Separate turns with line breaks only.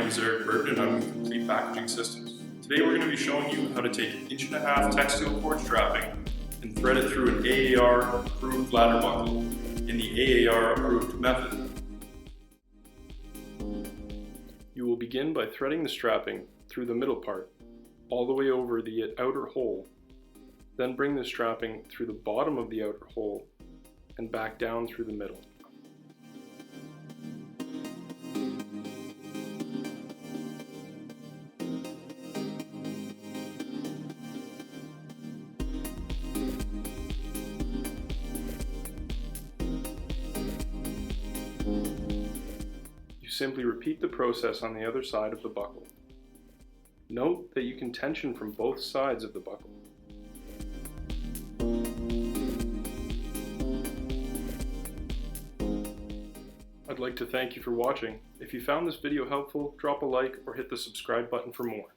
name is Eric Burton and I'm with Complete Packaging Systems. Today we're going to be showing you how to take 1.5" TexSteel cord strapping and thread it through an AAR approved ladder buckle in the AAR approved method.
You will begin by threading the strapping through the middle part, all the way over the outer hole. Then bring the strapping through the bottom of the outer hole and back down through the middle. You simply repeat the process on the other side of the buckle. Note that you can tension from both sides of the buckle. I'd like to thank you for watching. If you found this video helpful, drop a like or hit the subscribe button for more.